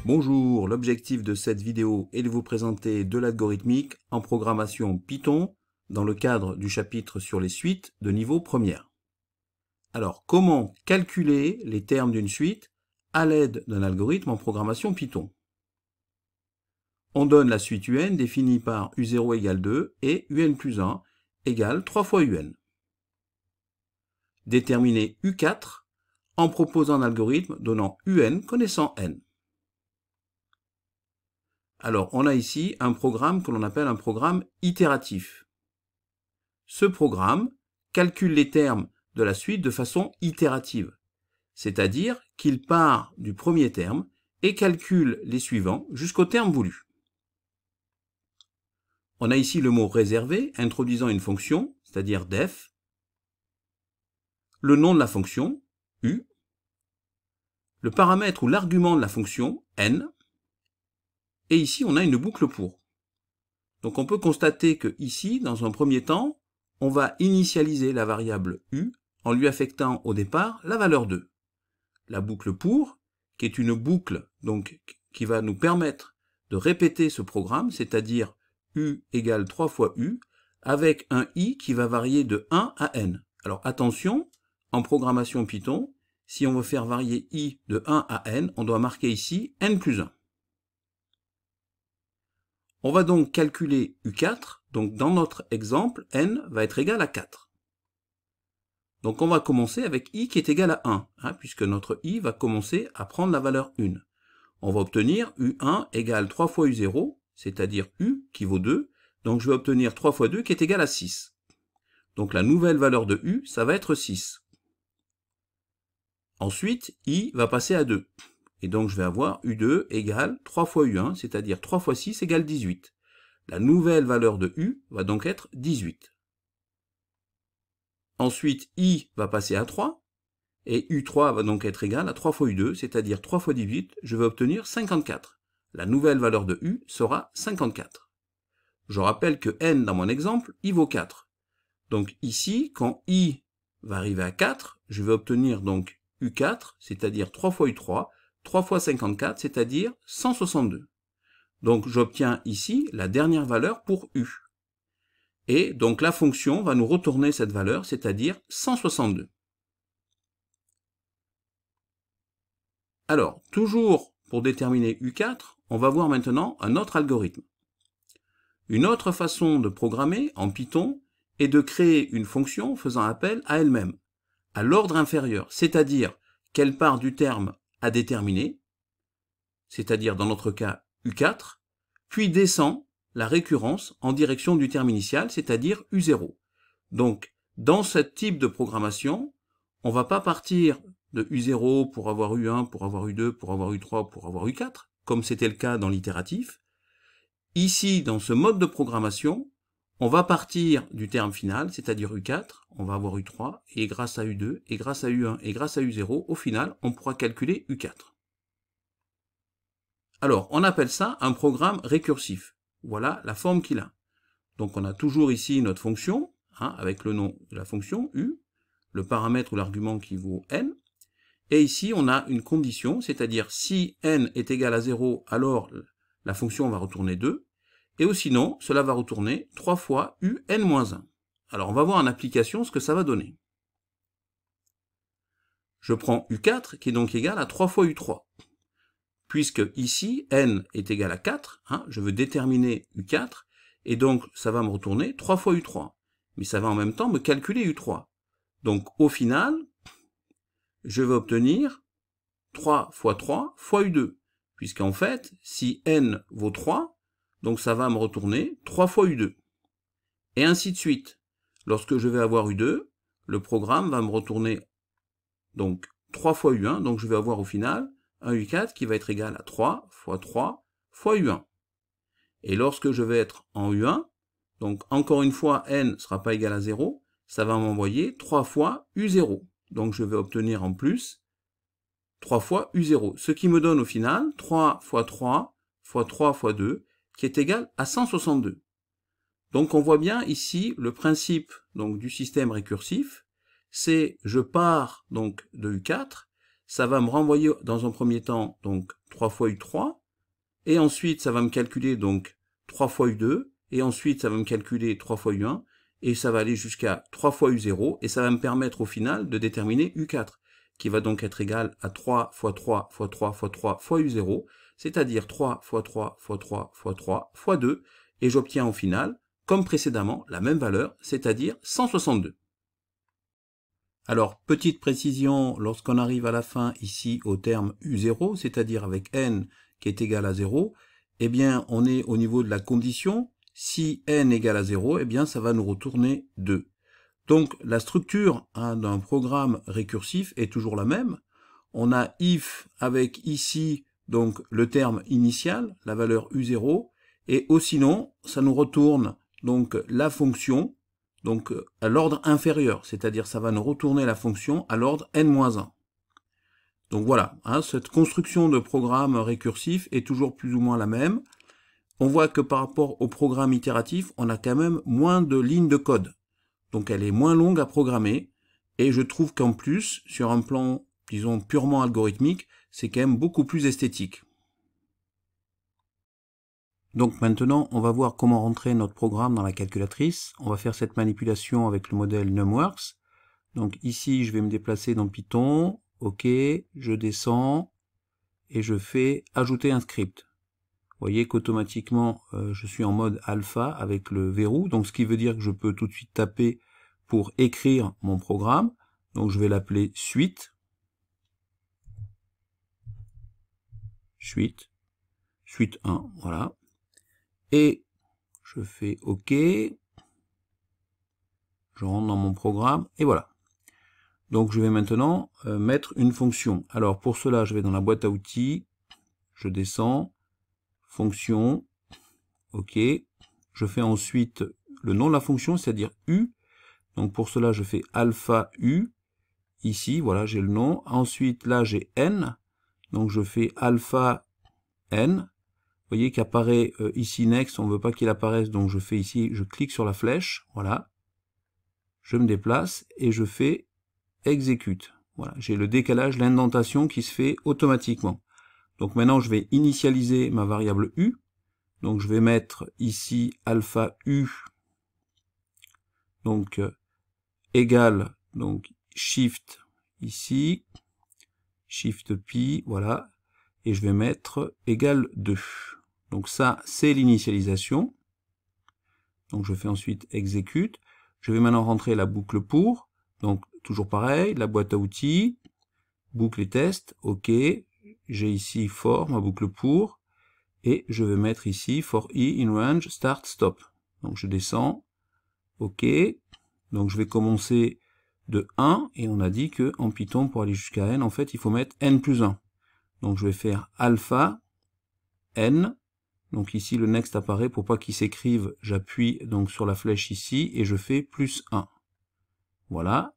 Bonjour, l'objectif de cette vidéo est de vous présenter de l'algorithmique en programmation Python dans le cadre du chapitre sur les suites de niveau première. Alors, comment calculer les termes d'une suite à l'aide d'un algorithme en programmation Python? On donne la suite UN définie par U0 égale 2 et UN plus 1 égale 3 fois UN. Déterminer U4 en proposant un algorithme donnant UN connaissant N. Alors, on a ici un programme que l'on appelle un programme itératif. Ce programme calcule les termes de la suite de façon itérative, c'est-à-dire qu'il part du premier terme et calcule les suivants jusqu'au terme voulu. On a ici le mot réservé introduisant une fonction, c'est-à-dire def, le nom de la fonction, u, le paramètre ou l'argument de la fonction, n, et ici, on a une boucle pour. Donc on peut constater que ici, dans un premier temps, on va initialiser la variable u en lui affectant au départ la valeur 2. La boucle pour, qui est une boucle donc, qui va nous permettre de répéter ce programme, c'est-à-dire u égale 3 fois u, avec un i qui va varier de 1 à n. Alors attention, en programmation Python, si on veut faire varier i de 1 à n, on doit marquer ici n plus 1. On va donc calculer U4, donc dans notre exemple, n va être égal à 4. Donc on va commencer avec i qui est égal à 1, puisque notre i va commencer à prendre la valeur 1. On va obtenir U1 égale 3 fois U0, c'est-à-dire u qui vaut 2, donc je vais obtenir 3 fois 2 qui est égal à 6. Donc la nouvelle valeur de u, ça va être 6. Ensuite, i va passer à 2. Et donc je vais avoir U2 égale 3 fois U1, c'est-à-dire 3 fois 6 égale 18. La nouvelle valeur de U va donc être 18. Ensuite, I va passer à 3, et U3 va donc être égal à 3 fois U2, c'est-à-dire 3 fois 18, je vais obtenir 54. La nouvelle valeur de U sera 54. Je rappelle que N dans mon exemple, I vaut 4. Donc ici, quand I va arriver à 4, je vais obtenir donc U4, c'est-à-dire 3 fois U3, 3 fois 54, c'est-à-dire 162. Donc j'obtiens ici la dernière valeur pour u. Et donc la fonction va nous retourner cette valeur, c'est-à-dire 162. Alors, toujours pour déterminer U4, on va voir maintenant un autre algorithme. Une autre façon de programmer en Python est de créer une fonction faisant appel à elle-même, à l'ordre inférieur, c'est-à-dire qu'elle part du terme à déterminer, c'est-à-dire dans notre cas U4, puis descend la récurrence en direction du terme initial, c'est-à-dire U0. Donc, dans ce type de programmation, on ne va pas partir de U0 pour avoir U1, pour avoir U2, pour avoir U3, pour avoir U4, comme c'était le cas dans l'itératif. Ici, dans ce mode de programmation, on va partir du terme final, c'est-à-dire U4, on va avoir U3, et grâce à U2, et grâce à U1, et grâce à U0, au final, on pourra calculer U4. Alors, on appelle ça un programme récursif. Voilà la forme qu'il a. Donc, on a toujours ici notre fonction, avec le nom de la fonction, u, le paramètre ou l'argument qui vaut n, et ici, on a une condition, c'est-à-dire si n est égal à 0, alors la fonction va retourner 2, et ou sinon, cela va retourner 3 fois un. Alors, on va voir en application ce que ça va donner. Je prends U4, qui est donc égal à 3 fois U3. Puisque ici, n est égal à 4, je veux déterminer U4, et donc ça va me retourner 3 fois U3. Mais ça va en même temps me calculer U3. Donc au final, je vais obtenir 3 fois 3 fois U2. Puisqu'en fait, si n vaut 3, donc ça va me retourner 3 fois U2. Et ainsi de suite. Lorsque je vais avoir U2, le programme va me retourner donc 3 fois U1, donc je vais avoir au final un U4 qui va être égal à 3 fois 3 fois U1. Et lorsque je vais être en U1, donc encore une fois n ne sera pas égal à 0, ça va m'envoyer 3 fois U0. Donc je vais obtenir en plus 3 fois U0, ce qui me donne au final 3 fois 3 fois 3 fois 2, qui est égal à 162. Donc on voit bien ici le principe donc, du système récursif, c'est je pars donc de U4, ça va me renvoyer dans un premier temps donc 3 fois U3, et ensuite ça va me calculer donc 3 fois U2, et ensuite ça va me calculer 3 fois U1, et ça va aller jusqu'à 3 fois U0, et ça va me permettre au final de déterminer U4, qui va donc être égal à 3 fois 3 fois 3 fois 3 fois U0, c'est-à-dire 3 fois 3 fois 3 fois 3 fois 2, et j'obtiens au final, comme précédemment, la même valeur, c'est-à-dire 162. Alors, petite précision, lorsqu'on arrive à la fin ici au terme U0, c'est-à-dire avec n qui est égal à 0, eh bien, on est au niveau de la condition. Si n égale à 0, eh bien, ça va nous retourner 2. Donc, la structure d'un programme récursif est toujours la même. On a if avec ici, donc, le terme initial, la valeur U0, et sinon, ça nous retourne, donc, la fonction, donc, à l'ordre inférieur, c'est-à-dire ça va nous retourner la fonction à l'ordre n-1. Donc voilà, cette construction de programme récursif est toujours plus ou moins la même. On voit que par rapport au programme itératif, on a quand même moins de lignes de code. Donc elle est moins longue à programmer, et je trouve qu'en plus, sur un plan, disons, purement algorithmique, c'est quand même beaucoup plus esthétique. Donc maintenant, on va voir comment rentrer notre programme dans la calculatrice. On va faire cette manipulation avec le modèle NumWorks. Donc ici, je vais me déplacer dans Python. OK, je descends et je fais ajouter un script. Vous voyez qu'automatiquement, je suis en mode alpha avec le verrou. Donc ce qui veut dire que je peux tout de suite taper pour écrire mon programme. Donc je vais l'appeler suite. Suite 1, voilà. Et je fais OK. Je rentre dans mon programme et voilà. Donc je vais maintenant mettre une fonction. Alors pour cela, je vais dans la boîte à outils, je descends, fonction, OK. Je fais ensuite le nom de la fonction, c'est-à-dire U. Donc pour cela, je fais alpha U. Ici, voilà, j'ai le nom. Ensuite, là, j'ai N. Donc je fais alpha N. Vous voyez qu'apparaît ici next, on ne veut pas qu'il apparaisse, donc je fais ici, je clique sur la flèche, voilà. Je me déplace et je fais exécute. Voilà, j'ai le décalage, l'indentation qui se fait automatiquement. Donc maintenant, je vais initialiser ma variable U. Donc je vais mettre ici alpha U, donc égal, donc shift ici, shift pi, voilà, et je vais mettre égal 2. Donc ça, c'est l'initialisation. Donc je fais ensuite exécute. Je vais maintenant rentrer la boucle pour. Donc toujours pareil, la boîte à outils, boucle et test, OK. J'ai ici for, ma boucle pour. Et je vais mettre ici for i in range start stop. Donc je descends, OK. Donc je vais commencer de 1, et on a dit que en Python, pour aller jusqu'à n, en fait, il faut mettre n plus 1. Donc je vais faire alpha n. Donc ici, le next apparaît. Pour pas qu'il s'écrive, j'appuie donc sur la flèche ici et je fais plus 1. Voilà.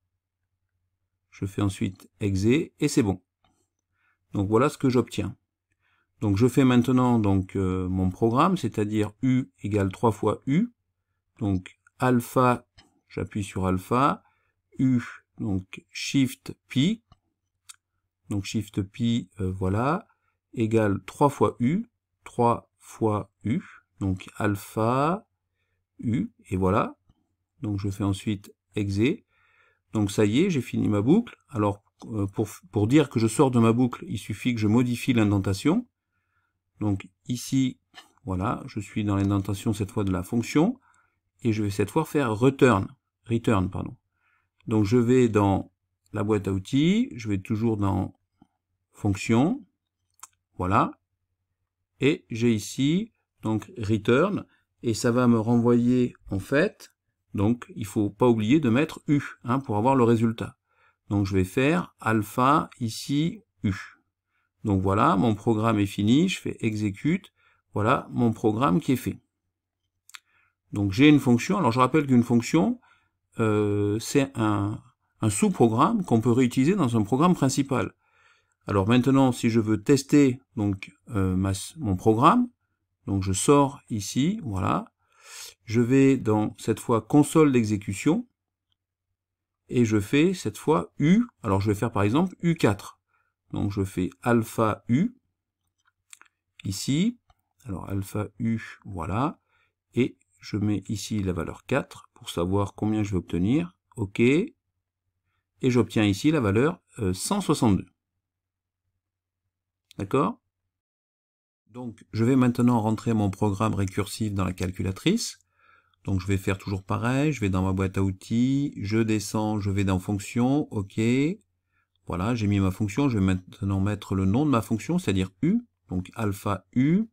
Je fais ensuite exé et c'est bon. Donc voilà ce que j'obtiens. Donc je fais maintenant donc mon programme, c'est-à-dire U égale 3 fois U. Donc alpha, j'appuie sur alpha. U, donc shift pi. Donc shift pi, voilà, égale 3 fois U. 3 fois U, donc alpha U, et voilà. Donc je fais ensuite exé. Donc ça y est, j'ai fini ma boucle. Alors pour dire que je sors de ma boucle, il suffit que je modifie l'indentation. Donc ici, voilà, je suis dans l'indentation cette fois de la fonction, et je vais cette fois faire return, pardon. Donc je vais dans la boîte à outils, je vais toujours dans fonction, voilà. Et j'ai ici, donc, return, et ça va me renvoyer, en fait, donc, il faut pas oublier de mettre U, pour avoir le résultat. Donc, je vais faire alpha, ici, U. Donc, voilà, mon programme est fini, je fais exécute, voilà, mon programme qui est fait. Donc, j'ai une fonction, alors je rappelle qu'une fonction, c'est un sous-programme qu'on peut réutiliser dans un programme principal. Alors maintenant, si je veux tester donc mon programme, donc je sors ici, voilà. Je vais dans cette fois console d'exécution et je fais cette fois U. Alors je vais faire par exemple U4. Donc je fais alpha U ici. Alors alpha U, voilà. Et je mets ici la valeur 4 pour savoir combien je vais obtenir. OK. Et j'obtiens ici la valeur 162. D'accord? Donc je vais maintenant rentrer mon programme récursif dans la calculatrice. Donc je vais faire toujours pareil, je vais dans ma boîte à outils, je descends, je vais dans fonction, OK. Voilà, j'ai mis ma fonction, je vais maintenant mettre le nom de ma fonction, c'est-à-dire U, donc alpha U.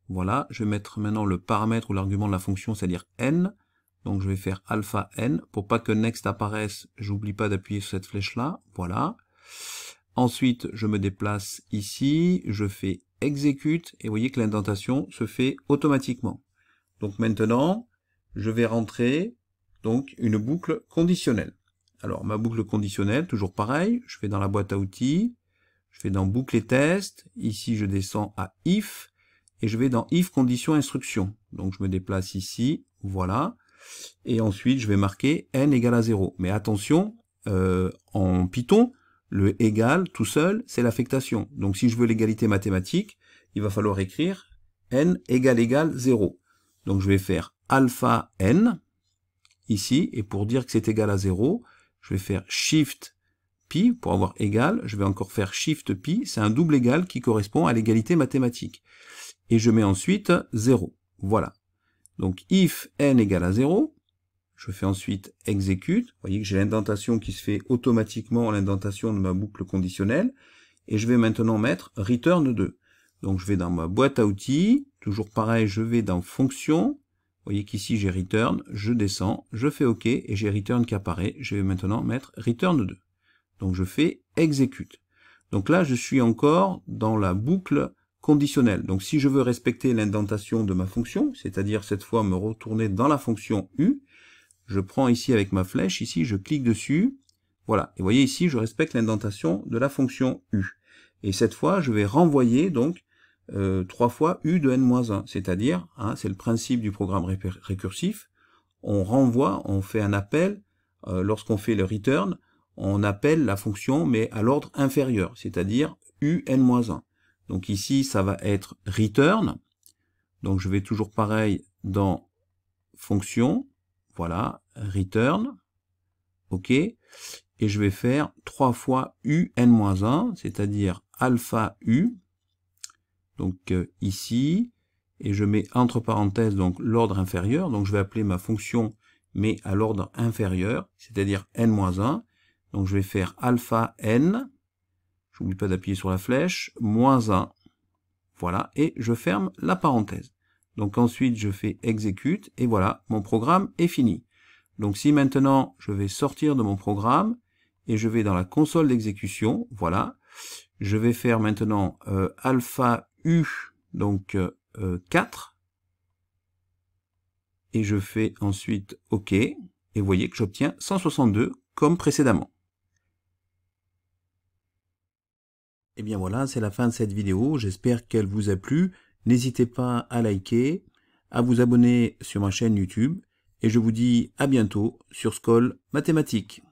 Voilà, je vais mettre maintenant le paramètre ou l'argument de la fonction, c'est-à-dire N. Donc je vais faire alpha N, pour pas que next apparaisse, j'oublie pas d'appuyer sur cette flèche-là, voilà. Ensuite, je me déplace ici, je fais exécute, et vous voyez que l'indentation se fait automatiquement. Donc maintenant, je vais rentrer donc une boucle conditionnelle. Alors ma boucle conditionnelle, toujours pareil, je vais dans la boîte à outils, je vais dans boucle et test, ici je descends à if, et je vais dans if condition instruction. Donc je me déplace ici, voilà, et ensuite je vais marquer n égale à 0. Mais attention, en Python, le égal tout seul, c'est l'affectation. Donc si je veux l'égalité mathématique, il va falloir écrire n égale 0. Donc je vais faire alpha n, ici, et pour dire que c'est égal à 0, je vais faire shift pi, pour avoir égal, je vais encore faire shift pi, c'est un double égal qui correspond à l'égalité mathématique. Et je mets ensuite 0, voilà. Donc if n égale à 0, je fais ensuite exécute, vous voyez que j'ai l'indentation qui se fait automatiquement, l'indentation de ma boucle conditionnelle, et je vais maintenant mettre return 2. Donc je vais dans ma boîte à outils, toujours pareil, je vais dans fonction, vous voyez qu'ici j'ai return, je descends, je fais OK, et j'ai return qui apparaît, je vais maintenant mettre return 2. Donc je fais exécute. Donc là je suis encore dans la boucle conditionnelle. Donc si je veux respecter l'indentation de ma fonction, c'est-à-dire cette fois me retourner dans la fonction U, je prends ici avec ma flèche, ici je clique dessus, voilà, et vous voyez ici je respecte l'indentation de la fonction U. Et cette fois je vais renvoyer donc 3 fois U de n-1, c'est-à-dire, hein, c'est le principe du programme récursif, on renvoie, on fait un appel, lorsqu'on fait le return, on appelle la fonction mais à l'ordre inférieur, c'est-à-dire U n-1. Donc ici ça va être return, donc je vais toujours pareil dans fonction, voilà, return, OK, et je vais faire 3 fois U n-1, c'est-à-dire alpha U, donc ici, et je mets entre parenthèses donc l'ordre inférieur, donc je vais appeler ma fonction mais à l'ordre inférieur, c'est-à-dire n-1, donc je vais faire alpha n, j'oublie pas d'appuyer sur la flèche, moins 1, voilà, et je ferme la parenthèse. Donc ensuite je fais exécute, et voilà, mon programme est fini. Donc si maintenant je vais sortir de mon programme, et je vais dans la console d'exécution, voilà, je vais faire maintenant alpha U, donc 4, et je fais ensuite OK, et vous voyez que j'obtiens 162 comme précédemment. Et bien voilà, c'est la fin de cette vidéo, j'espère qu'elle vous a plu. N'hésitez pas à liker, à vous abonner sur ma chaîne YouTube, et je vous dis à bientôt sur Skoll Mathématiques.